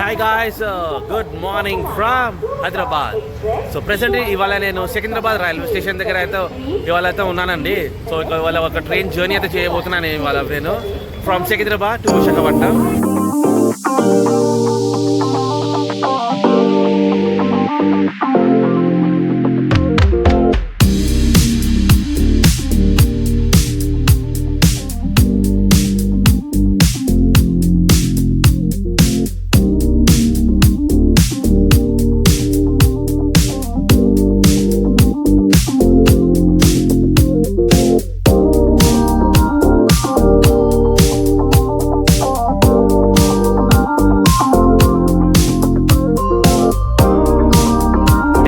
Hi guys, good morning from Hyderabad. So present ఇవాళ నేను Secunderabad railway station దగ్గర అయితే ఇవాళ అయితే ఉన్నానండి. సో ఇవాళ ఒక ట్రైన్ జర్నీ అయితే చేయబోతున్నాను ఇవాళ నేను ఫ్రమ్ సికింద్రాబాద్ టు విశాఖపట్నం.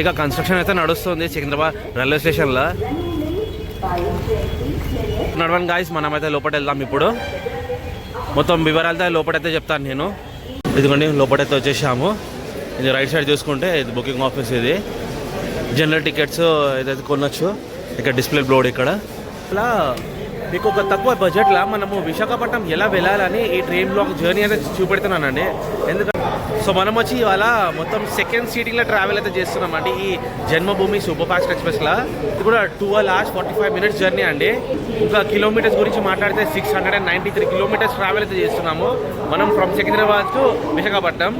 ఇక కన్స్ట్రక్షన్ అయితే నడుస్తుంది సికింద్రాబాద్ రైల్వే స్టేషన్లో. నడవండి గాయస్, మనమైతే లోపల వెళ్దాం. ఇప్పుడు మొత్తం వివరాలతో లోపలైతే చెప్తాను నేను. ఇదిగోండి లోపలైతే వచ్చేసాము. ఇది రైట్ సైడ్ చూసుకుంటే ఇది బుకింగ్ ఆఫీస్, ఇది జనరల్ టికెట్స్ ఏదైతే కొనొచ్చు. ఇక్కడ డిస్ప్లే బోర్డ్ ఇక్కడ. ఇలా మీకు ఒక తక్కువ బడ్జెట్లో మనము విశాఖపట్నం ఎలా వెళ్ళాలని ఈ ట్రైన్ బ్లాక్ జర్నీ అయితే చూపెడుతున్నానండి. ఎందుకంటే సో మనం వచ్చి ఇవాళ మొత్తం సెకండ్ సీటింగ్లో ట్రావెల్ అయితే చేస్తున్నామండి ఈ జన్మభూమి సూపర్ ఫాస్ట్ ఎక్స్ప్రెస్లో. ఇది కూడా 12 hours 45 minutes జర్నీ అండి. ఇంకా కిలోమీటర్స్ గురించి మాట్లాడితే 693 kilometers ట్రావెల్ అయితే చేస్తున్నాము మనం ఫ్రమ్ సికింద్రాబాద్ టు విశాఖపట్నం.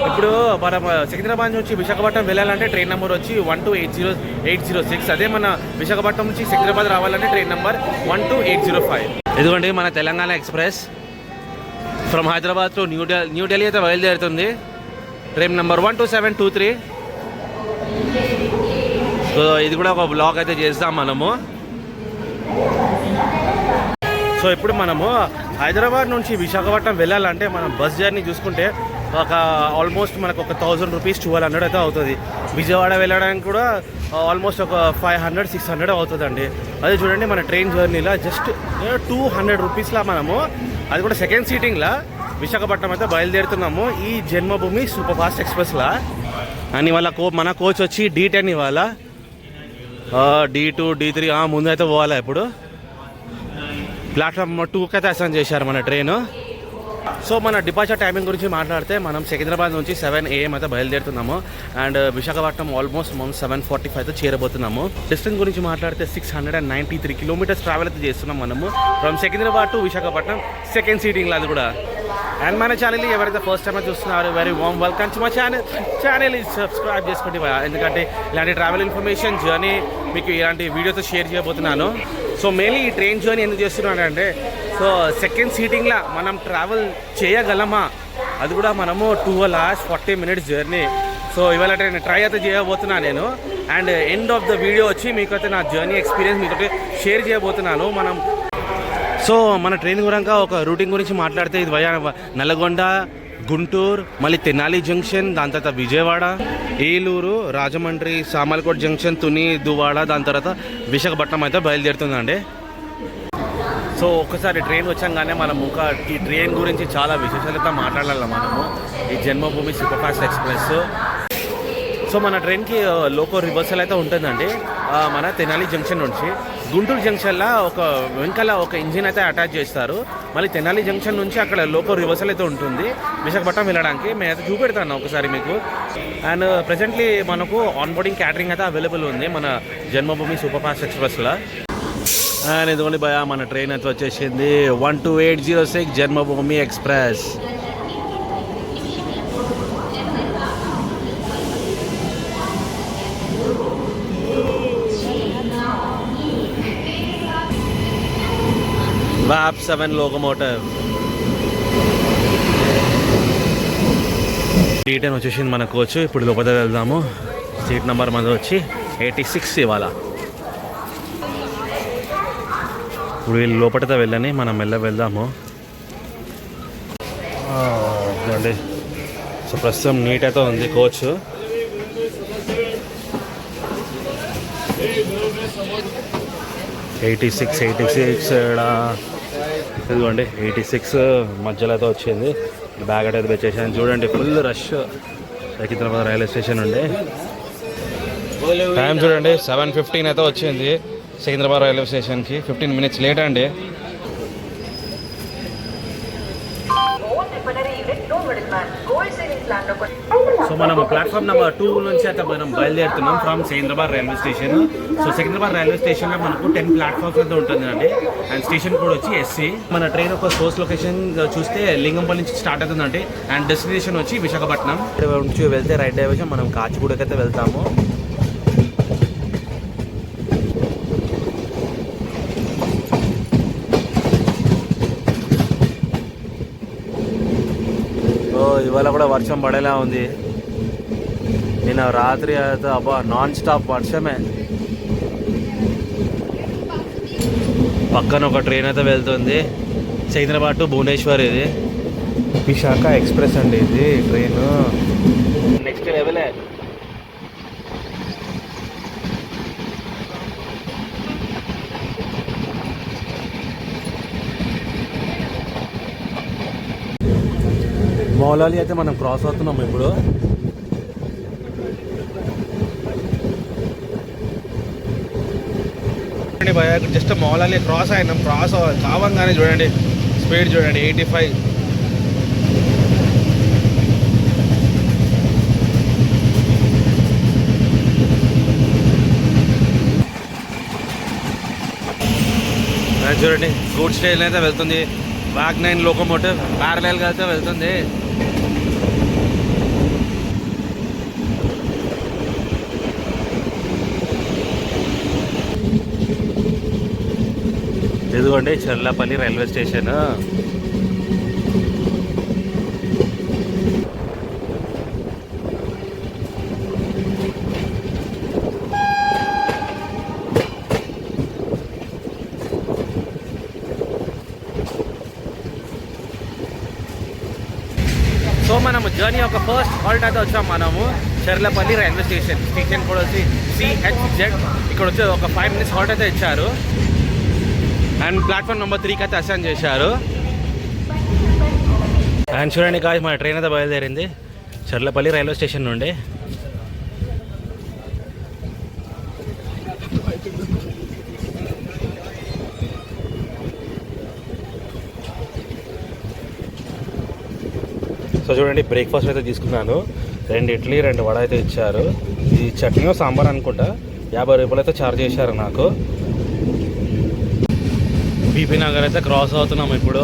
ఇప్పుడు మనం సికింద్రాబాద్ నుంచి విశాఖపట్నం వెళ్ళాలంటే ట్రైన్ నెంబర్ వచ్చి 1280-806. అదే మన విశాఖపట్నం నుంచి సికింద్రాబాద్ రావాలంటే ట్రైన్ నెంబర్ 12805. ఇదిగోండి మన Telangana express from Hyderabad to new Delhi అయితే బయలుదేరుతుంది. Train number 12723. సో ఇది కూడా ఒక బ్లాగ్ అయితే చేస్తాం మనము. సో ఇప్పుడు మనము హైదరాబాద్ నుంచి విశాఖపట్నం వెళ్ళాలంటే మనం బస్ జర్నీ చూసుకుంటే ఒక ఆల్మోస్ట్ మనకు ఒక 1000 rupees 1200 అయితే అవుతుంది. విజయవాడ వెళ్ళడానికి కూడా ఆల్మోస్ట్ ఒక 500-600 అవుతుందండి. అదే చూడండి మన ట్రైన్ జర్నీలో జస్ట్ 200 rupeesలా మనము, అది కూడా సెకండ్ సీటింగ్లా విశాఖపట్నం అయితే బయలుదేరుతున్నాము ఈ జన్మభూమి సూపర్ ఫాస్ట్ ఎక్స్ప్రెస్లా. అండ్ ఇవాళ మన కోచ్ వచ్చి D10 ఇవాళ. D2 D3 ముందు అయితే పోవాలా. ఇప్పుడు ప్లాట్ఫామ్ 2కి అయితే అసైన్ చేశారు మన ట్రైను. సో మన డిపార్చర్ టైమింగ్ గురించి మాట్లాడితే మనం సికింద్రాబాద్ నుంచి 7 AM అయితే బయలుదేరుతున్నాము. అండ్ విశాఖపట్నం ఆల్మోస్ట్ మనం 7:45 అయితే చేరబోతున్నాము. డిస్టెన్స్ గురించి మాట్లాడితే 693 kilometers ట్రావెల్ అయితే చేస్తున్నాం మనము from Secunderabad to Visakhapatnam second సీటింగ్లో, అది కూడా. అండ్ మన ఛానల్ ఎవరైతే ఫస్ట్ టైం చూస్తున్నారో very warm welcome to my channel subscribe చేసుకోండి. ఎందుకంటే ఇలాంటి ట్రావెల్ ఇన్ఫర్మేషన్ జర్నీ మీకు ఇలాంటి వీడియోతో షేర్ చేయబోతున్నాను. సో మెయిన్లీ ఈ ట్రైన్ జర్నీ ఎందుకు చేస్తున్నానంటే సో సెకండ్ సీటింగ్లో మనం ట్రావెల్ చేయగలమా, అది కూడా మనము 12 hours 40 minutes జర్నీ. సో ఇవాళ నేను ట్రై అయితే చేయబోతున్నాను నేను. And end of the video వచ్చి మీకైతే నా జర్నీ ఎక్స్పీరియన్స్ మీతో షేర్ చేయబోతున్నాను మనం. సో మన ట్రైన్ గురంగా ఒక రూటింగ్ గురించి మాట్లాడితే ఇది నల్లగొండ, గుంటూరు, మళ్ళీ తెనాలి జంక్షన్, దాని తర్వాత విజయవాడ, ఏలూరు, రాజమండ్రి, సామర్లకోట జంక్షన్, తుని, దువ్వాడ, దాని తర్వాత విశాఖపట్నం అయితే బయలుదేరుతుందండి. సో ఒక్కసారి ట్రైన్ వచ్చాగానే మనం ఇంకా ఈ ట్రైన్ గురించి చాలా విశేషాలతో మాట్లాడాలి మనము ఈ జన్మభూమి సూపర్ ఫాస్ట్ ఎక్స్ప్రెస్. సో మన ట్రైన్కి లోకో రివర్సల్ అయితే ఉంటుందండి మన తెనాలి జంక్షన్ నుంచి. గుంటూరు జంక్షన్లో ఒక వెంకల ఒక ఇంజిన్ అయితే అటాచ్ చేస్తారు. మళ్ళీ తెనాలి జంక్షన్ నుంచి అక్కడ లోకో రివర్సల్ అయితే ఉంటుంది విశాఖపట్నం వెళ్ళడానికి. నేనైతే చూపెడతాను ఒకసారి మీకు. అండ్ ప్రెజెంట్లీ మనకు ఆన్ బోర్డింగ్ క్యాటరింగ్ అయితే అవైలబుల్ ఉంది మన జన్మభూమి సూపర్ ఫాస్ట్ ఎక్స్ప్రెస్లో. అండ్ ఇదిగోండి భయ మన ట్రైన్ అయితే వచ్చేసింది 12806 జన్మభూమి ఎక్స్ప్రెస్. VAP 7 locomotive. D10 వచ్చేసింది మన కోచ్. ఇప్పుడు లోపల వెళ్దాము. సీట్ నెంబర్ మనది వచ్చి 86 ఇవాళ. ఇప్పుడు వీళ్ళు లోపలితో వెళ్ళని మనం వెళ్దాము. చూడండి సో ప్రస్తుతం నీట్ అయితే ఉంది కోచ్. ఎయిటీ సిక్స్ ఇదిగోండి 86 మధ్యలో అయితే వచ్చింది. బ్యాగ్ అయితే వచ్చేసాను. చూడండి full rush Secunderabad railway station ఉండే. టైం చూడండి 7:15 అయితే వచ్చింది సికింద్రాబాద్ రైల్వే స్టేషన్కి. 15 minutes లేట్ అండి. సో మనం ప్లాట్ఫామ్ నెంబర్ 2 నుంచి అయితే మనం బయలుదేరుతున్నాం from Secunderabad railway station. So Secunderabad railway స్టేషన్లో మనకు 10 ప్లాట్ఫామ్స్ అయితే ఉంటుందండి. అండ్ స్టేషన్ కూడా వచ్చి ఎస్సీ. మన ట్రైన్ ఒక సోర్స్ లొకేషన్ చూస్తే లింగంపల్లి నుంచి స్టార్ట్ అవుతుందండి. అండ్ డెస్టినేషన్ వచ్చి విశాఖపట్నం నుంచి వెళ్తే రైట్ డైవర్షన్ మనం కాచిగూడకి అయితే వెళ్తాము. ఇవాళ కూడా వర్షం పడేలా ఉంది. నిన్న రాత్రి అయితే అబ్బా నాన్ స్టాప్ వర్షమే. పక్కన ఒక ట్రైన్ అయితే వెళ్తుంది సికింద్రాబాద్ టు భువనేశ్వర్. ఇది విశాఖ ఎక్స్ప్రెస్ అండి. ఇది ట్రైన్ నెక్స్ట్ లెవెలే. మౌలాలి అయితే మనం క్రాస్ అవుతున్నాం ఇప్పుడు. జస్ట్ మౌలాలి క్రాస్ అయినాం. క్రాస్ కావంగానే చూడండి స్పీడ్ చూడండి 85. చూడండి గూడ్స్ ట్రైన్ అయితే వెళ్తుంది. వాగ్నైన్ లోకోమోటివ్ ప్యారలల్గా అయితే వెళ్తుంది. ఇదిగోండి చర్లపల్లి రైల్వే స్టేషన్. సో మనము జర్నీ యొక్క ఫస్ట్ హాల్ట్ అయితే వచ్చాం మనము చర్లపల్లి రైల్వే స్టేషన్. స్టేషన్ కూడా వచ్చి CHZ. ఇక్కడ వచ్చి ఒక 5 minutes హాల్ట్ అయితే ఇచ్చారు. అండ్ ప్లాట్ఫామ్ నెంబర్ 3కి అయితే అసైన్ చేశారు. అండ్ చూడండి గాయ్స్ మన ట్రైన్ అయితే బయలుదేరింది చర్లపల్లి రైల్వే స్టేషన్ నుండి. సో చూడండి బ్రేక్ఫాస్ట్ అయితే తీసుకున్నాను. 2 ఇడ్లీ 2 వడ అయితే ఇచ్చారు. ఇది చట్నీ సాంబార్ అనుకుంటా. 50 రూపాయలు అయితే ఛార్జ్ చేశారు నాకు. బీపీ నగర్ అయితే క్రాస్ అవుతున్నాం ఇప్పుడు.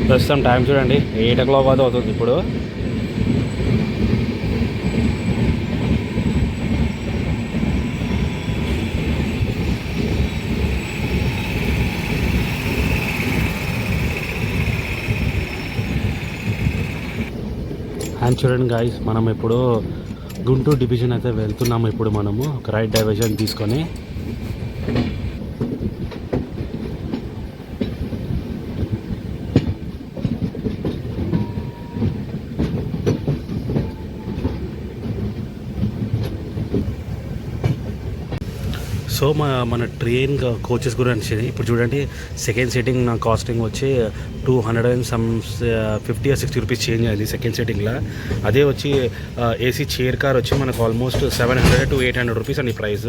ప్రస్తుతం టైం చూడండి 8 o'clock అయితే అవుతుంది ఇప్పుడు. అండ్ చూడండి గాయ్స్ మనం ఇప్పుడు గుంటూరు డివిజన్ అయితే వెళ్తున్నాము. ఇప్పుడు మనము ఒక రైట్ డైవర్షన్ తీసుకొని సో మన ట్రైన్ కోచెస్ గురించి ఇప్పుడు చూడండి. సెకండ్ సీటింగ్ నా కాస్టింగ్ వచ్చి 250 or 60 రూపీస్ చేంజ్ అయింది సెకండ్ సీటింగ్లో. అదే వచ్చి ఏసీ చైర్ కార్ వచ్చి మనకు ఆల్మోస్ట్ 700 to 800 రూపీస్ అండి ప్రైస్.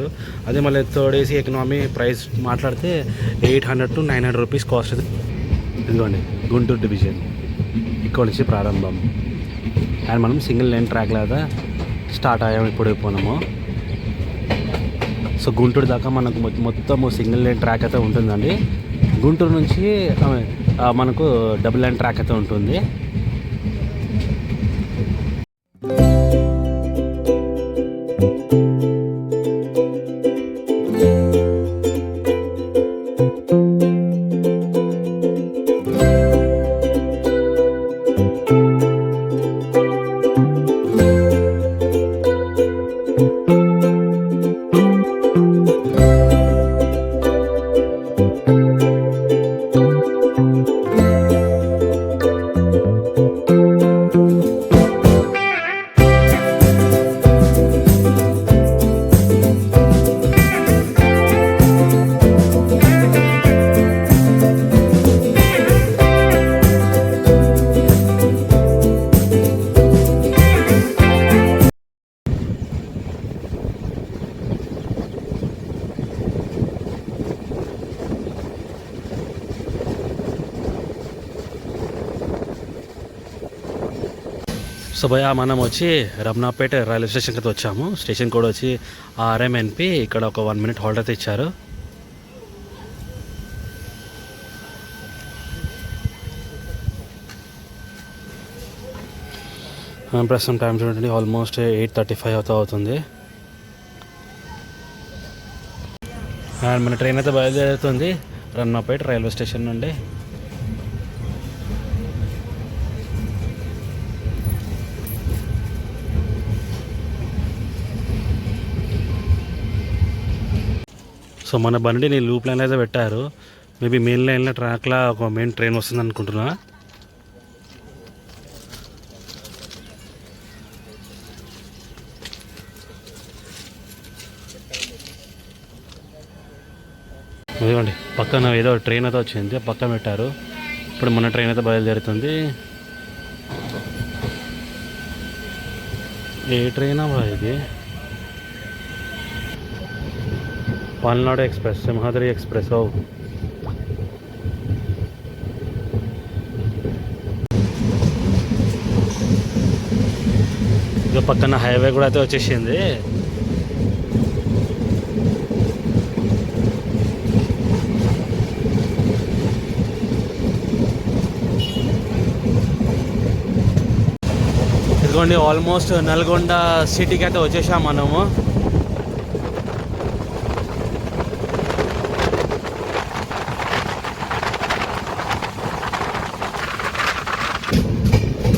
అదే మళ్ళీ థర్డ్ ఏసీ ఎకనామీ ప్రైస్ మాట్లాడితే 800 to 900 రూపీస్ కాస్ట్. ఇదిగోండి గుంటూరు డివిజన్ ఇక్కడ నుంచి ప్రారంభం. అండ్ మనం సింగిల్ లైన్ ట్రాక్ లాగా స్టార్ట్ అయ్యాము ఇప్పుడు అయిపోయినాము. సో గుంటూరు దాకా మనకు మొత్తము సింగిల్ లైన్ ట్రాక్ అయితే ఉంటుందండి. గుంటూరు నుంచి మనకు డబుల్ లైన్ ట్రాక్ అయితే ఉంటుంది. సో భయ మనం వచ్చి రమణాపేట రైల్వే స్టేషన్కి అయితే వచ్చాము. స్టేషన్ కూడా వచ్చి RMNP. ఇక్కడ ఒక 1 minute హాల్ట్ అయితే ఇచ్చారు. ప్రస్తుతం టైం చూడండి ఆల్మోస్ట్ 8:35 అవుతుంది. అండ్ మన ట్రైన్ అయితే బయలుదేరుతుంది రమణాపేట రైల్వే స్టేషన్ నుండి. సో మన బండిని లూప్ లైన్ అయితే పెట్టారు. మేబీ మెయిన్ లైన్లో ట్రాక్లో ఒక మెయిన్ ట్రైన్ వస్తుంది అనుకుంటున్నా. ఇదిగోండి పక్కన ఏదో ట్రైన్ అయితే వచ్చింది, పక్కన పెట్టారు. ఇప్పుడు మన ట్రైన్ అయితే బయలుదేరుతుంది. ఏ ట్రైనా ఇది? Palnadu express, Simhadri express. ఇక పక్కన హైవే కూడా అయితే వచ్చేసింది. ఇదిగోండి ఆల్మోస్ట్ నల్గొండ సిటీకి అయితే వచ్చేసాం మనము.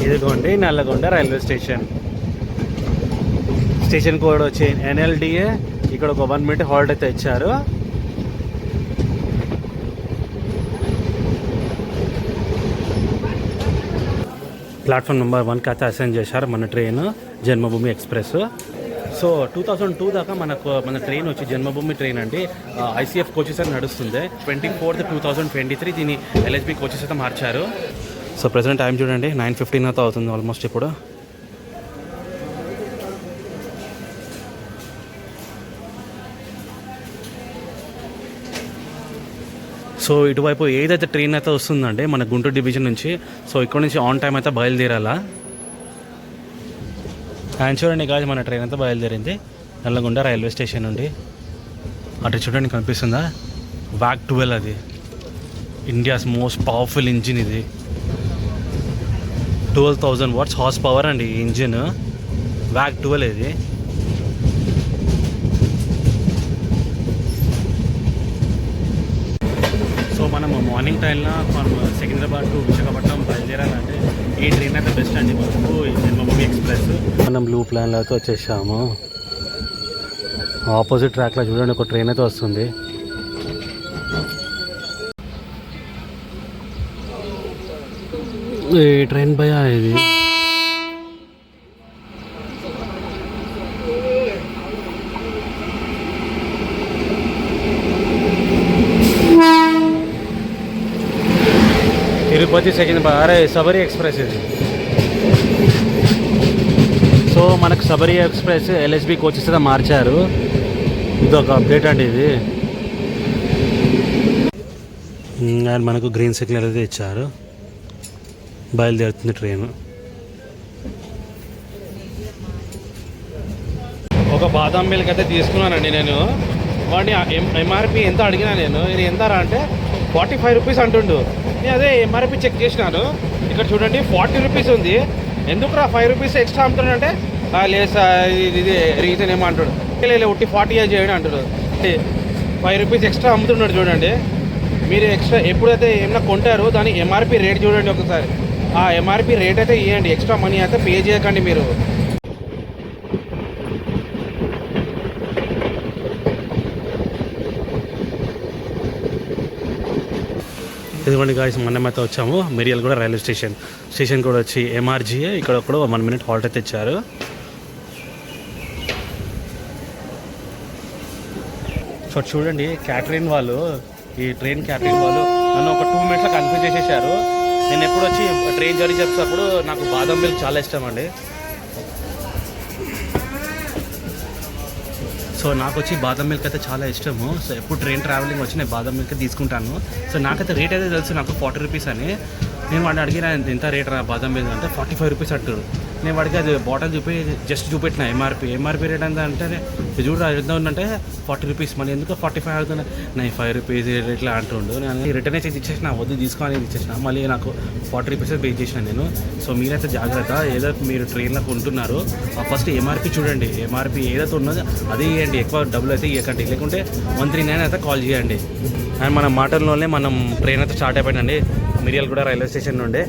ఇదిగోండి Nalgonda railway station. Station code వచ్చి NLDA. ఇక్కడ ఒక 1 minute హాల్ట్ అయితే ఇచ్చారు. ప్లాట్ఫామ్ నెంబర్ 1కి అయితే అసైన్ చేశారు మన ట్రైన్ జన్మభూమి ఎక్స్ప్రెస్. సో 2002 దాకా మన ట్రైన్ వచ్చి జన్మభూమి ట్రైన్ అండి. ICF కోచెస్ అని నడుస్తుంది. 24th 2023 దీన్ని LHB కోచెస్ అయితే మార్చారు. సో ప్రెసెంట్ టైం చూడండి 9:15 అయితే అవుతుంది ఆల్మోస్ట్ ఇప్పుడు. సో ఇటువైపు ఏదైతే ట్రైన్ అయితే వస్తుందండి మన గుంటూరు డివిజన్ నుంచి, సో ఇక్కడ నుంచి ఆన్ టైం అయితే బయలుదేరాలా. అండ్ చూడండి కాదు మన ట్రైన్ అయితే బయలుదేరింది నల్లగొండ రైల్వే స్టేషన్ నుండి. అటు చూడండి కనిపిస్తుందా VAC 12. అది ఇండియాస్ మోస్ట్ పవర్ఫుల్ ఇంజిన్. ఇది 12,000 watts హార్స్ పవర్ అండి ఈ ఇంజిన్. VAC 12 ఇది. సో మనం మార్నింగ్ టైంలో మనం సికింద్రాబాద్ టు విశాఖపట్నం బయలుదేరాలంటే ఈ ట్రైన్ అయితే బెస్ట్ అండి మనకు, జన్మభూమి ఎక్స్ప్రెస్. మనం బ్లూ ప్లాన్లో అయితే వచ్చేసాము. ఆపోజిట్ ట్రాక్లో చూడండి ఒక ట్రైన్ అయితే వస్తుంది. ఏ ట్రైన్ భయా ఇది? తిరుపతి సికింద్రాబాద్. అరే శబరి ఎక్స్ప్రెస్ ఇది. సో మనకు శబరి ఎక్స్ప్రెస్ LHB కోచెస్ అయితే మార్చారు. ఇది ఒక అప్డేట్ అండి ఇది. అండ్ మనకు గ్రీన్ సిగ్నల్ అయితే ఇచ్చారు. బయలుదేరుతుంది ట్రైన్. ఒక బాదాం మిల్క్ అయితే తీసుకున్నానండి నేను. వాడిని MRP ఎంత అడిగినా నేను ఎంత రా అంటే 45 రూపీస్ అంటుండు. నేను అదే MRP చెక్ చేసినాను. ఇక్కడ చూడండి 40 రూపీస్ ఉంది. ఎందుకు రా 5 రూపీస్ ఎక్స్ట్రా అమ్ముతున్నాడు అంటే లేదు సార్ ఇది రీజన్ ఏమో అంటాడు. లేదు ఉట్టి 40 చేయండి అంటాడు. 5 రూపీస్ ఎక్స్ట్రా అమ్ముతున్నాడు చూడండి. మీరు ఎక్స్ట్రా ఎప్పుడైతే ఏమైనా కొంటారో దాని MRP రేట్ చూడండి ఒకసారి. ఆ MRP రేట్ అయితే ఇవ్వండి, ఎక్స్ట్రా మనీ అయితే పే చేయకండి మీరు. ఇదిగోండి గాయస్ మనమైతే వచ్చాము మిర్యాలగూడ రైల్వే స్టేషన్ కూడా వచ్చి MRGA. ఇక్కడ కూడా 1 minute హాల్ట్ అయితే ఇచ్చారు. సో చూడండి క్యాటరింగ్ వాళ్ళు, ఈ ట్రైన్ క్యాటరింగ్ వాళ్ళు నన్ను ఒక 2 minutesలో కన్ఫ్యూజ్ చేసేసారు. నేను ఎప్పుడు వచ్చి ట్రైన్ జర్నీ చేసేటప్పుడు నాకు బాదం మిల్క్ చాలా ఇష్టం అండి. సో నాకు వచ్చి బాదం మిల్క్ అయితే చాలా ఇష్టము. సో ఎప్పుడు ట్రైన్ ట్రావెలింగ్ వచ్చి నేను బాదం మిల్క్ తీసుకుంటాను. సో నాకైతే రేట్ అయితే తెలుసు, నాకు 40 రూపీస్ అని. నేను వాడిని అడిగిన ఎంత రేట్ రా బాదం మిల్క్ అంటే 45 రూపీస్ అంటారు. నేను వాడికి అది బాటిల్ జస్ట్ చూపెట్టిన ఎంఆర్పి రేట్ అంతా అంటే ఇది చూడ ఎంత ఉందంటే 40 రూపీస్, మళ్ళీ ఎందుకు 45 అవుతున్నా, నేను 5 రూపీస్ ఇట్లా అంటుండు. నేను రిటర్న్ చేసి ఇచ్చేసిన, వద్దు తీసుకొని ఇచ్చేసిన, మళ్ళీ నాకు 40 రూపీస్ పే చేసిన నేను. సో మీరైతే జాగ్రత్త, ఏదో మీరు ట్రైన్లో కొంటున్నారు ఫస్ట్ ఎంఆర్పి చూడండి, ఎంఆర్పి ఏదైతే ఉన్నదో అది ఇవ్వండి, ఎక్కువ డబ్బులు అయితే ఇవ్వకండి, లేకుంటే 139 అయితే కాల్ చేయండి. అండ్ మన మాటల్లోనే మనం ట్రైన్ అయితే స్టార్ట్ అయిపోయిందండి మిర్యాలగూడ రైల్వే స్టేషన్ నుండి.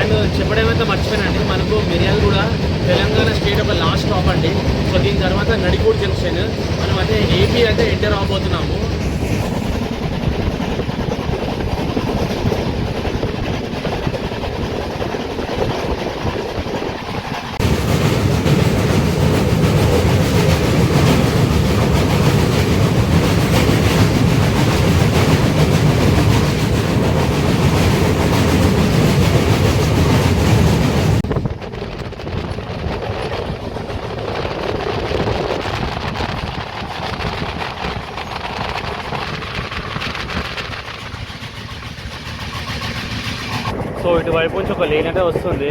అండ్ చెప్పడమైతే మర్చిపోయానండి, మనకు మిర్యాలగూడ తెలంగాణ స్టేట్ ఒక లాస్ట్ స్టాప్ అండి. సో దీని తర్వాత నడికూడ్ జంక్షన్, మనం అయితే ఏపీ అయితే ఎంటర్ అవబోతున్నాము. సో ఇటువైపు నుంచి ఒక లేన్ అయితే వస్తుంది,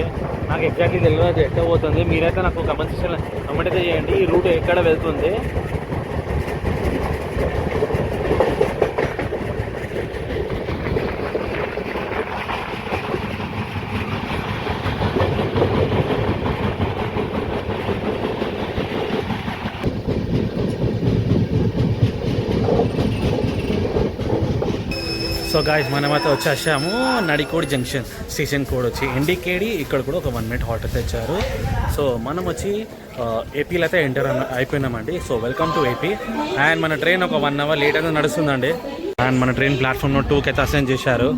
నాకు ఎగ్జాక్ట్లీ తెలియదు ఎక్కడ పోతుంది. మీరైతే నాకు కమెంట్ సెక్షన్లో కమెంట్ అయితే చేయండి ఈ రూట్ ఎక్కడ వెళ్తుంది. సో గాయస్ మనమైతే వచ్చేసాము నడికోడ్ జంక్షన్, స్టేషన్ కోడ్ వచ్చి ఎన్డీకేడి. ఇక్కడ కూడా ఒక 1 minute హాల్ట్ అయితే ఇచ్చారు. సో మనం వచ్చి ఏపీలో అయితే ఎంటర్ అయిపోయినామండి. So welcome to AP. And మన ట్రైన్ ఒక 1 hour లేట్ అయితే నడుస్తుందండి. అండ్ మన ట్రైన్ ప్లాట్ఫామ్ 2కి అయితే అసైన్ చేశారు.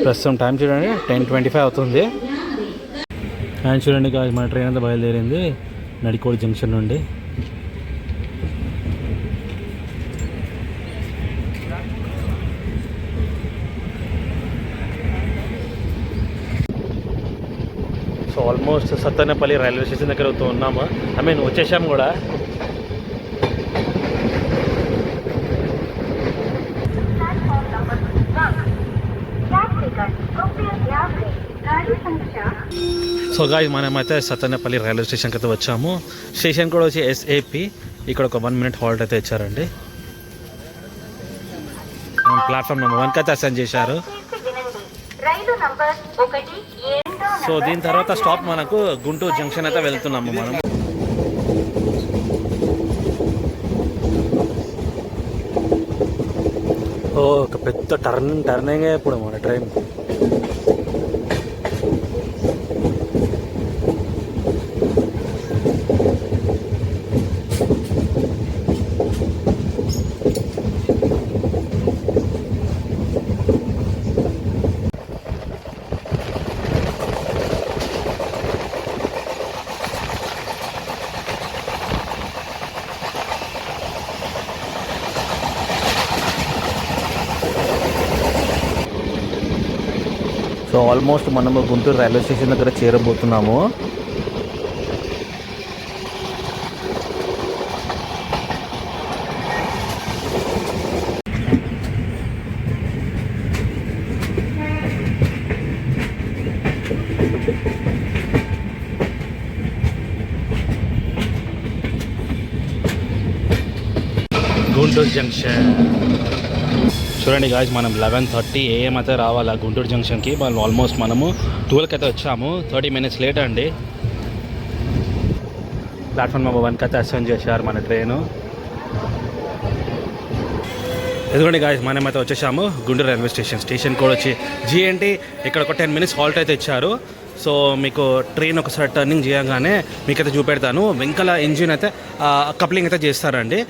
ప్రస్తుతం టైం చూడండి 10:25 అవుతుంది. అండ్ చూడండి గాయస్ మన ట్రైన్ అంతా బయలుదేరింది నడికోడ్ జంక్షన్ నుండి. So almost Sattenapalli railway station దగ్గర ఉన్నాము, వచ్చేసాము కూడా. సో గాయస్ మనమైతే సత్తెనపల్లి రైల్వే స్టేషన్కి అయితే వచ్చాము. స్టేషన్ కూడా వచ్చి ఎస్ఏపి. ఇక్కడ ఒక 1 minute హాల్ట్ అయితే ఇచ్చారండి. ప్లాట్ఫామ్ నెంబర్ 1కి అయితే అసైన్ చేశారు. సో దీని తర్వాత స్టాప్ మనకు గుంటూరు జంక్షన్ అయితే వెళ్తున్నాము మనం. ఒక పెద్ద టర్నింగ్ ఇప్పుడు మన ట్రైన్. సో ఆల్మోస్ట్ మనము గుంటూరు రైల్వే స్టేషన్ దగ్గర చేరబోతున్నాము. గుంటూరు జంక్షన్ చూడండి గాయస్, మనం 11:30 AM అయితే రావాలా గుంటూరు జంక్షన్కి. మనం ఆల్మోస్ట్ మనము 12కి అయితే వచ్చాము, 30 minutes లేట్ అండి. ప్లాట్ఫామ్ నెంబర్ 1కి అయితే అసైన్ చేశారు మన ట్రైను. ఎందుకంటే గాయస్ మనమైతే వచ్చేసాము గుంటూరు రైల్వే స్టేషన్ కోడ్ వచ్చి GNT. ఇక్కడ ఒక 10 minutes హాల్ట్ అయితే ఇచ్చారు. సో మీకు ట్రైన్ ఒకసారి టర్నింగ్ చేయగానే మీకైతే చూపెడతాను. వెంకల ఇంజిన్ అయితే కప్లింగ్ అయితే చేస్తారండి.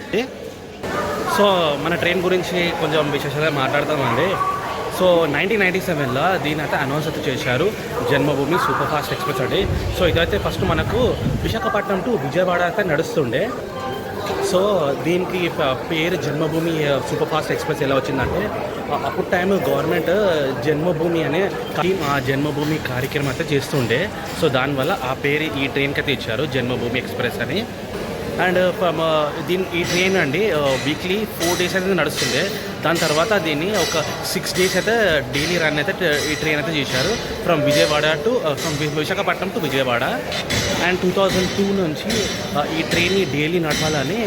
సో మన ట్రైన్ గురించి కొంచెం విశేషంగా మాట్లాడతామండి. సో 1997లో దీని అయితే అనౌన్స్ అయితే చేశారు, జన్మభూమి సూపర్ ఫాస్ట్ ఎక్స్ప్రెస్ అండి. సో ఇదైతే ఫస్ట్ మనకు విశాఖపట్నం టు విజయవాడ అయితే నడుస్తుండే. సో దీనికి పేరు జన్మభూమి సూపర్ ఫాస్ట్ ఎక్స్ప్రెస్ ఎలా వచ్చిందంటే, అప్పుడు టైం గవర్నమెంట్ జన్మభూమి అనే జన్మభూమి కార్యక్రమం అయితే చేస్తుండే. సో దానివల్ల ఆ పేరు ఈ ట్రైన్కి అయితే ఇచ్చారు, జన్మభూమి ఎక్స్ప్రెస్ అని. అండ్ ఈ ట్రైన్ అండి వీక్లీ 4 days అనేది నడుస్తుంది. దాని తర్వాత దీన్ని ఒక 6 days అయితే డైలీ రన్ అయితే ఈ ట్రైన్ అయితే చేశారు from Vijayawada to Visakhapatnam to Vijayawada. And 2002 నుంచి ఈ ట్రైన్ని డైలీ నడపాలని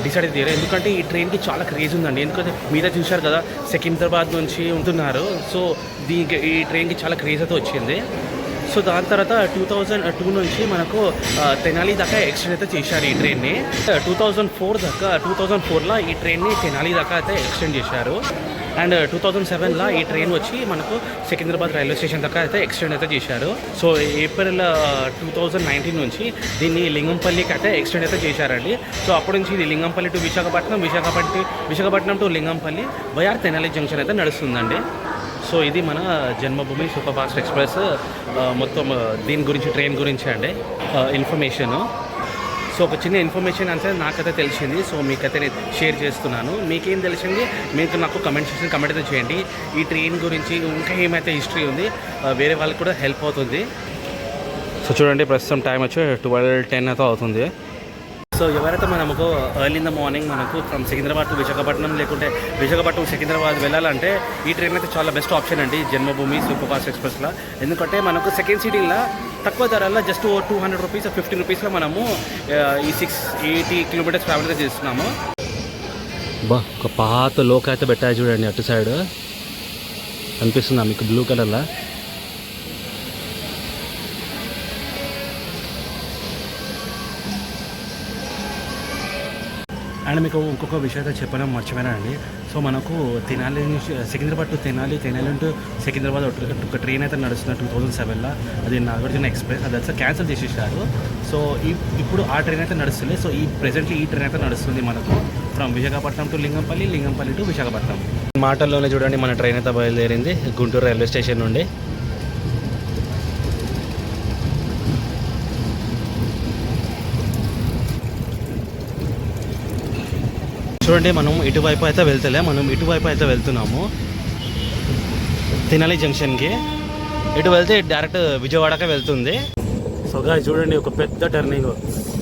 డిసైడ్ అయ్యారు. ఎందుకంటే ఈ ట్రైన్కి చాలా క్రేజ్ ఉందండి. ఎందుకంటే మీద చూశారు కదా సికింద్రాబాద్ నుంచి ఉంటున్నారు. సో దీనికి ఈ ట్రైన్కి చాలా క్రేజ్ అయితే వచ్చింది. సో దాని తర్వాత 2002 నుంచి మనకు తెనాలి దాకా ఎక్స్టెండ్ అయితే చేశారు ఈ ట్రైన్ని. 2004లో ఈ ట్రైన్ని తెనాలి దాకా అయితే ఎక్స్టెండ్ చేశారు. అండ్ 2007లో ఈ ట్రైన్ వచ్చి మనకు సికింద్రాబాద్ రైల్వే స్టేషన్ దాకా అయితే ఎక్స్టెండ్ అయితే చేశారు. సో ఏప్రిల్ 2019 నుంచి దీన్ని లింగంపల్లికి అయితే ఎక్స్టెండ్ అయితే చేశారండి. సో అప్పటి నుంచి ఇది Lingampalli to Visakhapatnam to Lingampalli via Tenali junction అయితే నడుస్తుందండి. సో ఇది మన జన్మభూమి సూపర్ ఫాస్ట్ ఎక్స్ప్రెస్ మొత్తం దీని గురించి ట్రైన్ గురించి అండి ఇన్ఫర్మేషను. సో ఒక చిన్న ఇన్ఫర్మేషన్ అంటే నాకైతే తెలిసింది. సో మీకైతే నేను షేర్ చేస్తున్నాను. మీకేం తెలిసింది మీకు నాకు కమెంట్ సెక్షన్ కమెంట్ అయితే చేయండి. ఈ ట్రైన్ గురించి ఇంకా ఏమైతే హిస్టరీ ఉంది వేరే వాళ్ళకి కూడా హెల్ప్ అవుతుంది. సో చూడండి ప్రస్తుతం టైం వచ్చి 12:10 అయితే అవుతుంది. సో ఎవరైతే మనకు ఎర్లీ ఇన్ ద మార్నింగ్ మనకు ఫ్రమ్ సికింద్రాబాద్ టు విశాఖపట్నం లేకుంటే విశాఖపట్నం సికింద్రాబాద్ వెళ్ళాలంటే ఈ ట్రైన్ అయితే చాలా బెస్ట్ ఆప్షన్ అండి జన్మభూమి సూపర్ ఫాస్ట్ ఎక్స్ప్రెస్లో. ఎందుకంటే మనకు సెకండ్ సిటీలో తక్కువ ధరల్లో జస్ట్ 200 రూపీస్ 50 రూపీస్లో మనము ఈ 680 కిలోమీటర్స్ ట్రావెల్ అయితే చేస్తున్నాము. ఒక పాత లోక అయితే పెట్టాయి చూడండి అటు సైడ్ అనిపిస్తుందా మీకు బ్లూ కలర్లో. అండ్ మీకు ఇంకొక విషయం అయితే చెప్పడం మర్చిపోయానండి. సో మనకు తెనాలి నుంచి సికింద్రాబాద్ టు తెనాలి టు సికింద్రాబాద్ ఒక ట్రైన్ అయితే నడుస్తుంది 2007లో. అది నాగార్జున ఎక్స్ప్రెస్. అది అయితే క్యాన్సిల్ చేసేసారు. సో ఇప్పుడు ఆ ట్రైన్ అయితే నడుస్తుంది. సో ప్రెజెంట్లీ ఈ ట్రైన్ అయితే నడుస్తుంది మనకు from Visakhapatnam to Lingampalli to Visakhapatnam. మాటల్లోనే చూడండి మన ట్రైన్ అయితే బయలుదేరింది గుంటూరు రైల్వే స్టేషన్ నుండి. చూడండి మనం ఇటువైపు అయితే వెళ్తున్నాము తెనాలి జంక్షన్కి. ఇటు వెళ్తే డైరెక్ట్ విజయవాడకే వెళ్తుంది. సో గాయ్స్ చూడండి ఒక పెద్ద టర్నింగ్.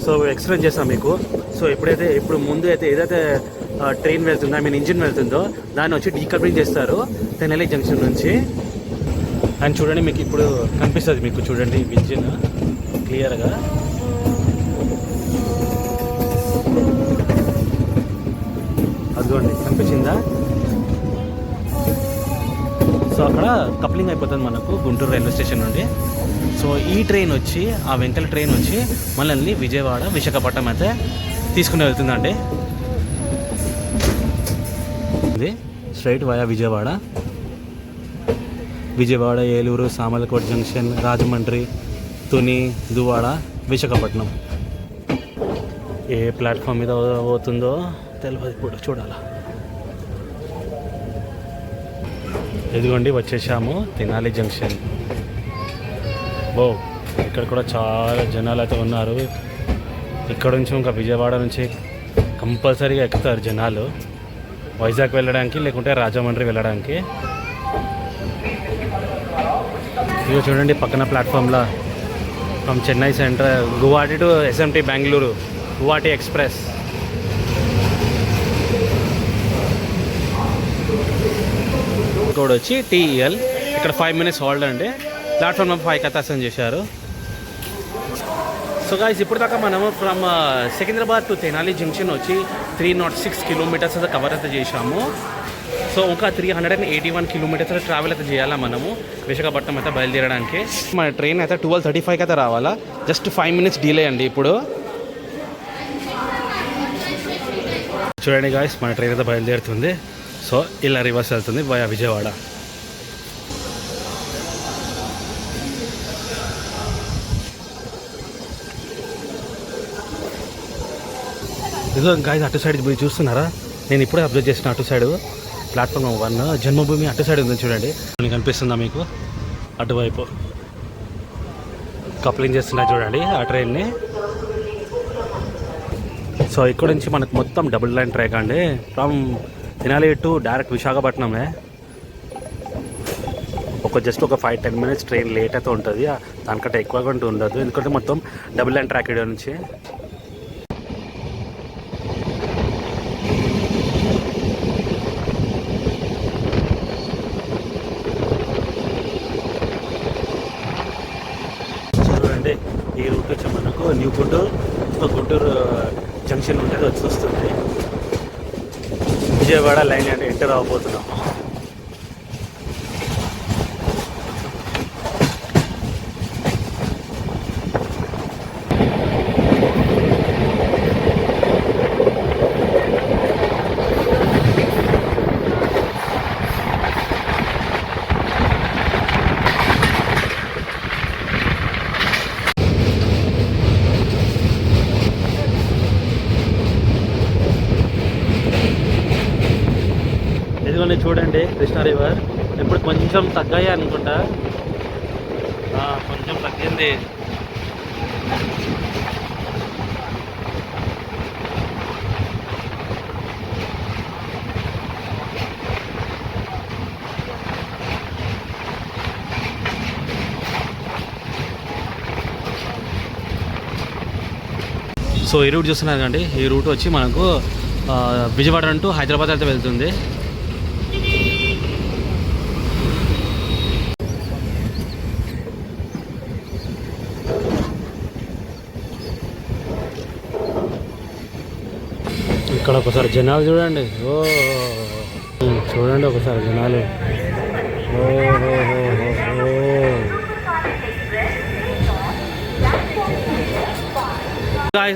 సో ఎక్స్ప్లెయిన్ చేస్తాం మీకు. సో ఇప్పుడు ముందు అయితే ఏదైతే ట్రైన్ వెళ్తుందో ఇంజిన్ వెళ్తుందో దాన్ని వచ్చి డీకప్లింగ్ చేస్తారు తెనాలి జంక్షన్ నుంచి. అండ్ చూడండి మీకు ఇప్పుడు కనిపిస్తుంది మీకు చూడండి ఇంజిన్ క్లియర్గా. అదిగోండి కనిపించిందా. సో అక్కడ కప్లింగ్ అయిపోతుంది మనకు గుంటూరు రైల్వే స్టేషన్ నుండి. సో ఈ ట్రైన్ వచ్చి ఆ వెంకల ట్రైన్ వచ్చి మనల్ని విశాఖపట్నం అయితే తీసుకుని వెళ్తుందండి. ఇది straight via Vijayawada Eluru Samarlakota junction Rajahmundry Tuni Duvvada Visakhapatnam. ఏ ప్లాట్ఫామ్ మీద పోతుందో తెలియదు, ఇప్పుడు చూడాలా. ఇదిగోండి వచ్చేసాము తెనాలి జంక్షన్. ఇక్కడ కూడా చాలా జనాలు అయితే ఉన్నారు. ఇక్కడ నుంచి ఇంకా విజయవాడ నుంచి కంపల్సరీగా ఎక్కుతారు జనాలు వైజాగ్ వెళ్ళడానికి లేకుంటే రాజమండ్రి వెళ్ళడానికి. ఇదిగో చూడండి పక్కన ప్లాట్ఫామ్లో from Chennai central Guwahati to SMT Bengaluru Guwahati express. Code వచ్చి TEL. ఇక్కడ 5 minutes హోల్డ్ అండి. ప్లాట్ఫామ్ నెంబర్ 5 అయితే అసైన్ చేశారు. సో గాయ్స్ ఇప్పుడు దాకా మనము from Secunderabad to Tenali junction వచ్చి 306 కిలోమీటర్స్ అయితే కవర్ అయితే చేశాము. సో ఇంకా 381 కిలోమీటర్స్ ట్రావెల్ అయితే చేయాలా మనము విశాఖపట్నం అయితే బయలుదేరడానికి. మన ట్రైన్ అయితే 12:35 అయితే రావాలా. జస్ట్ 5 minutes డిలే అండి ఇప్పుడు. చూడండి గాయ్స్ మన ట్రైన్ అయితే బయలుదేరుతుంది. సో ఇలా రివర్స్ వెళ్తుంది వయా విజయవాడ. ఇదిగో గాయ్స్ అటు సైడ్ పోయి చూస్తున్నారా, నేను ఇప్పుడే అబ్జర్వ్ చేసిన అటు సైడ్ ప్లాట్ఫామ్ 1 జన్మభూమి అటు సైడ్ ఉంది చూడండి. కనిపిస్తుందా మీకు అటువైపు కప్లింగ్ చేస్తున్నా చూడండి ఆ ట్రైన్ని. సో ఇక్కడ నుంచి మనకు మొత్తం డబుల్ లైన్ ట్రాక్ అండి ఫ్రమ్ తెనాలి టు డైరెక్ట్ విశాఖపట్నమే. జస్ట్ ఒక 5-10 minutes ట్రైన్ లేట్ అయితే ఉంటుంది, దానికంటే ఎక్కువగా ఉండదు ఎందుకంటే మొత్తం డబుల్ లైన్ ట్రాక్ ఇక్కడ నుంచి. జంక్షన్ ఉంటుంది, వచ్చి వస్తుంది. విజయవాడ లైన్ అంటే ఎంటర్ అవ్వబోతున్నాము. ఇదిగోండి చూడండి కృష్ణా రివర్. ఇప్పుడు కొంచెం తగ్గాయి అనుకుంటా, కొంచెం తగ్గింది. సో ఈ రూట్ చూస్తున్నారు కండి, ఈ రూట్ వచ్చి మనకు విజయవాడ టు హైదరాబాద్ అయితే వెళ్తుంది. ఇక్కడ ఒకసారి జనాలు చూడండి, చూడండి ఒకసారి జనాలు.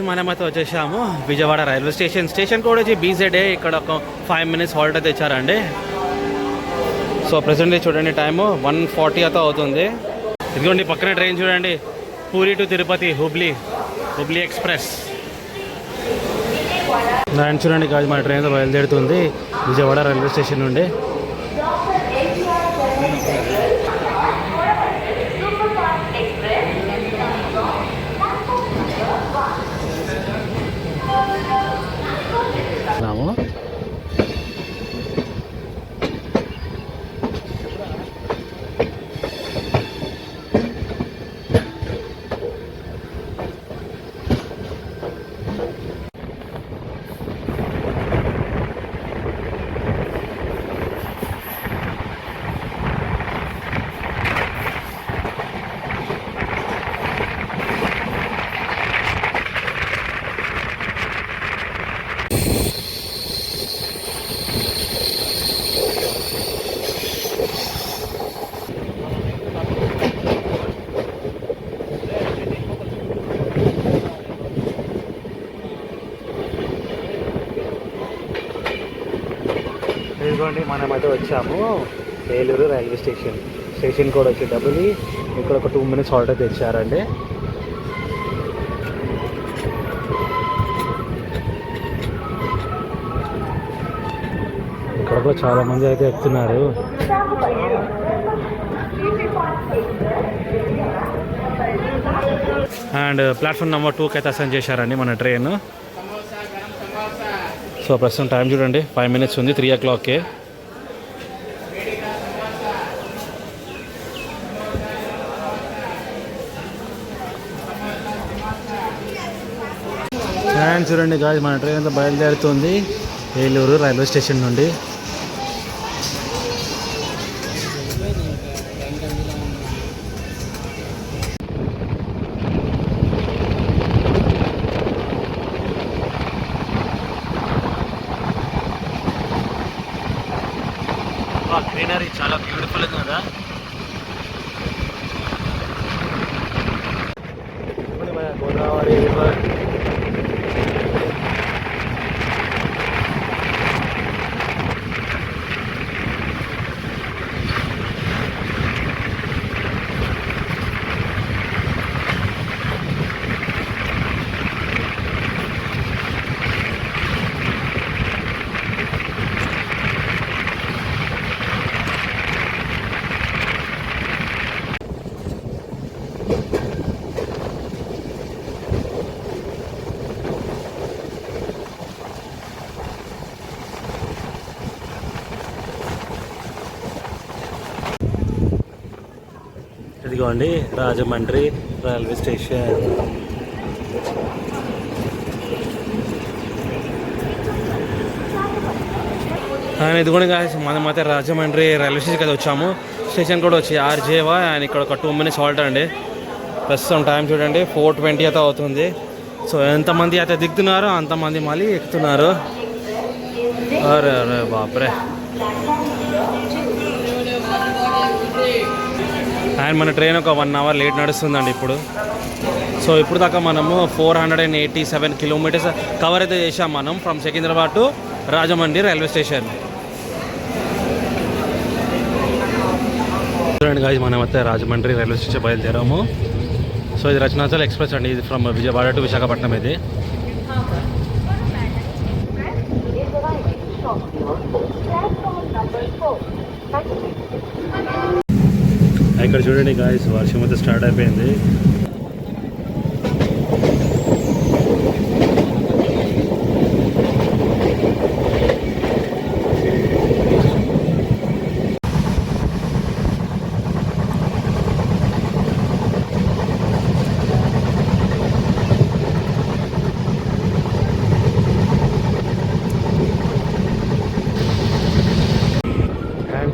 మనమైతే వచ్చేసాము విజయవాడ రైల్వే స్టేషన్ కూడా వచ్చి బీజెడే. ఇక్కడ ఒక 5 minutes హాల్ట్ అయితే ఇచ్చారండి. సో ప్రెసెంట్లీ చూడండి టైము 1:40 అయితే అవుతుంది. ఇదిగోండి పక్కన ట్రైన్ చూడండి, పూరి టు తిరుపతి హుబ్లీ ఎక్స్ప్రెస్. దాన్ని చూడండి కాదు, మన ట్రైన్తో బయలుదేరుతుంది విజయవాడ రైల్వే స్టేషన్ నుండి. ఇదిగోండి మనమైతే వచ్చాము ఏలూరు రైల్వే స్టేషన్ కూడా వచ్చి డబ్బులు. ఇక్కడ ఒక 2 minutes హాల్ట్ అయితే ఇచ్చారండి. ఇక్కడ కూడా చాలా మంది అయితే ఎక్కుతున్నారు. అండ్ ప్లాట్ఫామ్ నెంబర్ 2కి అయితే అసైన్ చేశారండి మన ట్రైన్. సో ప్రస్తుతం టైం చూడండి 5 minutes ఉంది, 3 o'clockకి. అండ్ చూడండి గాయస్ మన ట్రైన్ అంతా బయలుదేరుతుంది ఏలూరు రైల్వే స్టేషన్ నుండి. గ్రీనరీ చాలా బ్యూటిఫుల్ ఉంది కదా. గోదావరి రివర్. ఇదిగోండి రాజమండ్రి రైల్వే స్టేషన్. అండ్ ఇదిగోండి గాయస్ మనం అయితే రాజమండ్రి రైల్వే స్టేషన్కి అయితే వచ్చాము. స్టేషన్ కూడా వచ్చి ఆర్జేవా అండ్ ఇక్కడ ఒక 2 minutes హాల్ట్ అండి. ప్రస్తుతం టైం చూడండి 4:20 అయితే అవుతుంది. సో ఎంతమంది అయితే దిగుతున్నారో అంతమంది మళ్ళీ ఎక్కుతున్నారు. అరే అరే బాప్రే. అండ్ మన ట్రైన్ ఒక 1 అవర్ లేట్ నడుస్తుందండి ఇప్పుడు. సో ఇప్పుడు దాకా మనము 487 కిలోమీటర్స్ కవర్ అయితే చేసాం మనం from Secunderabad to Rajahmundry railway station. చూడండి గాయ్స్, మనం అయితే రాజమండ్రి రైల్వే స్టేషన్ బయలుదేరాము. సో ఇది రచనాచల్ ఎక్స్ప్రెస్ అండి, ఇది ఫ్రమ్ విజయవాడ టు విశాఖపట్నం. ఇది ఇక్కడ చూడండి గాయ్స్, వర్షం అయితే స్టార్ట్ అయిపోయింది.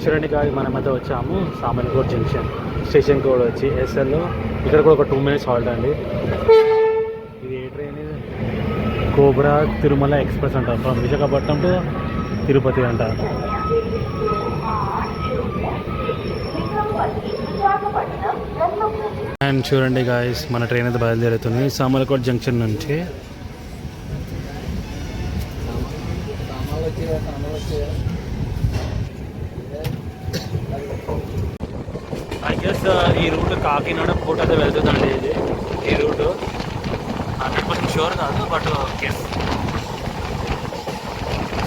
చూడండి గాయ, మనమైతే వచ్చాము సామర్లకోట జంక్షన్. స్టేషన్ కోడ్ వచ్చి ఎస్ఎల్. ఇక్కడ కూడా ఒక 2 minutes హాల్ట్ అండి. ఇది ఏ ట్రైన్? ఇది కోబ్రా తిరుమల ఎక్స్ప్రెస్ అంటారు, ఫ్రమ్ విశాఖపట్నం టు తిరుపతి అంటారు. అండ్ చూడండి గాయస్, మన ట్రైన్ అయితే బయలుదేరుతుంది సామర్లకోట జంక్షన్ నుంచి. ఐ గెస్ ఈ రూట్ కాకినాడ పోర్ట్ అయితే వెళ్తుందండి. ఈ రూట్ 100% షూర్ కాదు, బట్ గెస్.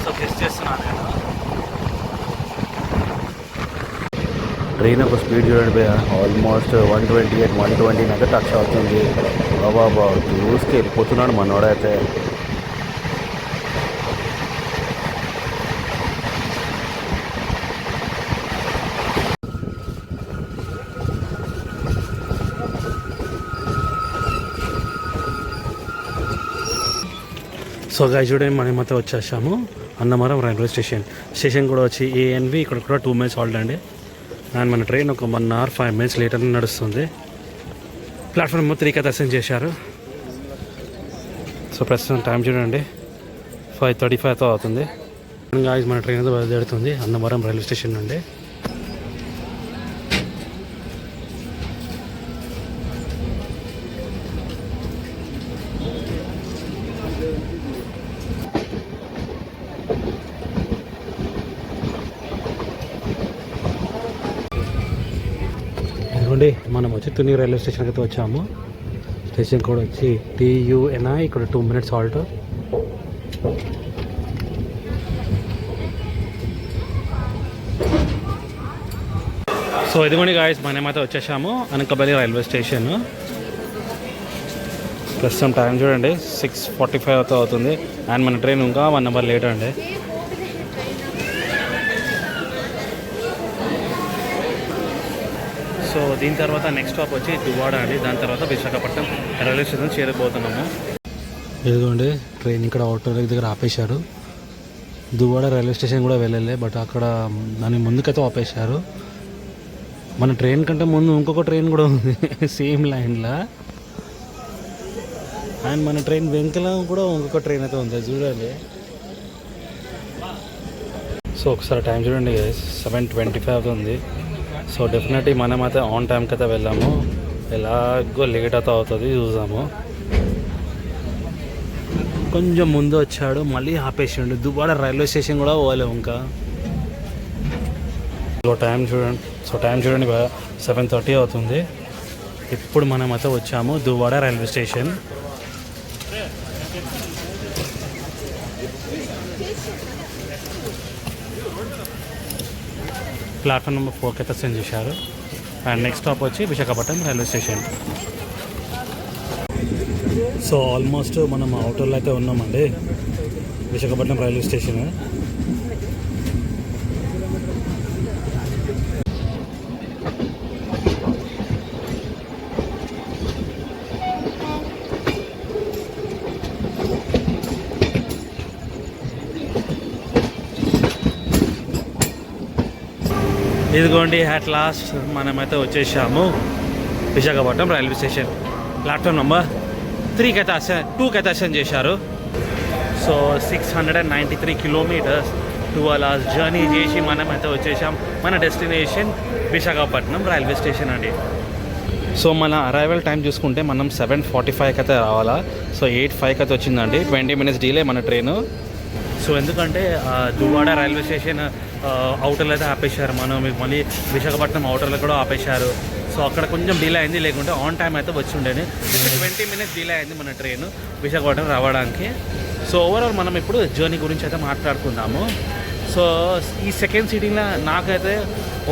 సో గెస్ చేస్తున్నాను నేను. ట్రైన్ ఒక స్పీడ్ చూడండి భయ్య, ఆల్మోస్ట్ 128, 120 అయితే టచ్ అవుతుంది. బాబా చూసుకు వెళ్ళిపోతున్నాడు మనోడైతే. సో గాయ్స్ చూడండి, మనం అయితే వచ్చేసాము అన్నవరం రైల్వే స్టేషన్. స్టేషన్ కూడా వచ్చి ఏఎన్వి. ఇక్కడ కూడా 2 minutes హాల్ట్ అండి. అండ్ మన ట్రైన్ ఒక 1 hour 5 minutes లేటర్ నడుస్తుంది. ప్లాట్ఫామ్ 3కి అయితే అసెండ్ చేశారు. సో ప్రస్తుతం టైం చూడండి 5:35 అవుతుంది. గాయ్స్ మన ట్రైన్ అయితే బయలుదేరుతుంది అన్నవరం రైల్వే స్టేషన్ నుండి. ఇదిగోండి, మనం వచ్చి తుని రైల్వే స్టేషన్కి అయితే వచ్చాము. స్టేషన్ కూడా వచ్చి TUNI. ఇక్కడ 2 minutes హాల్ట్. సో ఇదిగోండి గాయస్, మనమైతే వచ్చేసాము అనకాపల్లి రైల్వే స్టేషన్. ప్రస్తుతం టైం చూడండి 6:45 అవుతుంది. అండ్ మన ట్రైన్ ఇంకా 1 hour లేట్ అండి. సో దీని తర్వాత నెక్స్ట్ స్టాప్ వచ్చి దువ్వాడ అండి. దాని తర్వాత విశాఖపట్నం రైల్వే స్టేషన్ చేరబోతున్నాము. ఇదిగోండి, ట్రైన్ ఇక్కడ ఆటో దగ్గర ఆపేశారు. దువ్వాడ రైల్వే స్టేషన్ కూడా వెళ్ళలే, బట్ అక్కడ దాని ముందుకైతే ఆపేశారు. మన ట్రైన్ కంటే ముందు ఇంకొక ట్రైన్ కూడా ఉంది సేమ్ లైన్లో. అండ్ మన ట్రైన్ వెంకల కూడా ఇంకొక ట్రైన్ అయితే ఉంది, చూడండి. సో ఒకసారి టైం చూడండి 7:25 అవుతుంది. సో డెఫినెట్లీ మనం అయితే ఆన్ టైంకి అయితే వెళ్ళాము. ఎలాగో లేట్ అయితే అవుతుంది, చూసాము. కొంచెం ముందు వచ్చాడు, మళ్ళీ ఆపేసిండు. దువ్వాడ రైల్వే స్టేషన్ కూడా పోలేము ఇంకా. సో టైం చూడండి 7:30 అవుతుంది. ఇప్పుడు మనం అయితే వచ్చాము Duvvada railway station. Platform number 4కి అయితే సెండ్ చేశారు. అండ్ నెక్స్ట్ స్టాప్ వచ్చి Visakhapatnam railway station. So almost మనం అవుటర్లో అయితే ఉన్నామండి విశాఖపట్నం రైల్వే స్టేషన్. ఇదిగోండి, అట్ లాస్ట్ మనమైతే వచ్చేసాము Visakhapatnam railway station. Platform number 2 కి అయితే అసెండ్ చేశారు. సో 693 కిలోమీటర్స్ 12 hours జర్నీ చేసి మనం అయితే వచ్చేసాం మన డెస్టినేషన్ విశాఖపట్నం రైల్వే స్టేషన్ అండి. సో మన అరైవల్ టైం చూసుకుంటే మనం 7:45కి అయితే రావాలా. సో 8:05కి అయితే వచ్చిందండి. 20 minutes డిలే మన ట్రైను. సో ఎందుకంటే దువ్వాడ రైల్వే స్టేషన్ అవుటర్లో అయితే ఆపేశారు. మనం మళ్ళీ విశాఖపట్నం అవుటర్లో కూడా ఆపేశారు. సో అక్కడ కొంచెం డిలే అయింది, లేకుంటే ఆన్ టైం అయితే వచ్చి ఉండేది. 20 minutes డిలే అయింది మన ట్రైన్ విశాఖపట్నం రావడానికి. సో ఓవరాల్ మనం ఇప్పుడు జర్నీ గురించి అయితే మాట్లాడుకుందాము. సో ఈ సెకండ్ సీటింగ్లో నాకైతే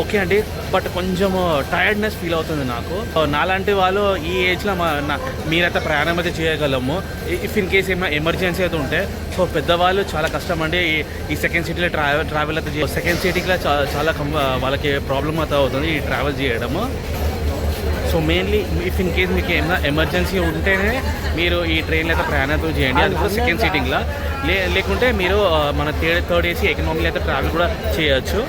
ఓకే అండి, బట్ కొంచెం టైర్డ్నెస్ ఫీల్ అవుతుంది నాకు. నాలాంటి వాళ్ళు ఈ ఏజ్లో మీరైతే ప్రయాణం అయితే చేయగలము. ఇఫ్ ఇన్ కేస్ ఏమైనా ఎమర్జెన్సీ అయితే ఉంటే. సో పెద్దవాళ్ళు చాలా కష్టం అండి ఈ సెకండ్ సీట్లో ట్రావెల్ అయితే. సెకండ్ సీటింగ్లో చాలా వాళ్ళకి ప్రాబ్లమ్ అయితే అవుతుంది ఈ ట్రావెల్ చేయడము. So mainly if in case మీకు ఏమైనా ఎమర్జెన్సీ ఉంటేనే మీరు ఈ ట్రైన్లో అయితే ప్రయాణం చేయండి, అది కూడా సెకండ్ సీటింగ్లో. లేకుంటే మీరు మన థర్డ్ ఏసీ ఎకనామీలో అయితే ట్రావెల్ కూడా చేయొచ్చు.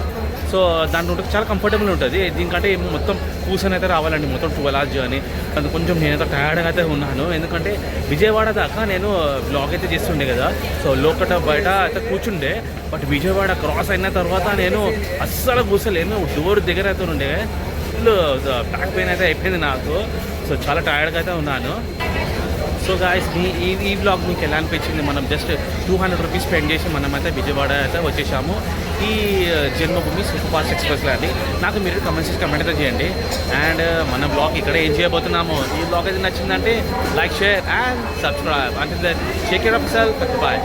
సో దాంట్లో చాలా కంఫర్టబుల్ ఉంటుంది. దీనికంటే మొత్తం కూర్చొని అయితే రావాలండి, మొత్తం 12 hours జర్నీ. అది కొంచెం నేనైతే టైర్డ్గా అయితే ఉన్నాను, ఎందుకంటే విజయవాడ దాకా నేను బ్లాగ్ అయితే చేస్తుండే కదా. సో లోకట బయట అయితే కూర్చుండే, బట్ విజయవాడ క్రాస్ అయిన తర్వాత నేను అస్సలు కూర్చోలేను. డోర్ దగ్గర అయితే ఉండే, ఫుల్ బ్యాక్ పెయిన్ అయితే అయిపోయింది నాకు. సో చాలా టైర్డ్గా అయితే ఉన్నాను. సో గాయస్ ఈ బ్లాగ్ మీకు ఎలా అనిపించింది? మనం జస్ట్ 200 రూపీస్ స్పెండ్ చేసి మనమైతే విజయవాడ అయితే వచ్చేసాము ఈ జన్మభూమి సూపర్ ఫాస్ట్ ఎక్స్ప్రెస్లో అండి. నాకు మీరు కమెంట్ అయితే చేయండి. అండ్ మన బ్లాగ్ ఇక్కడ ఏం చేయబోతున్నాము, ఈ బ్లాగ్ అయితే నచ్చిందంటే లైక్, షేర్ అండ్ సబ్స్క్రైబ్. అంటే take care of yourself. Bye.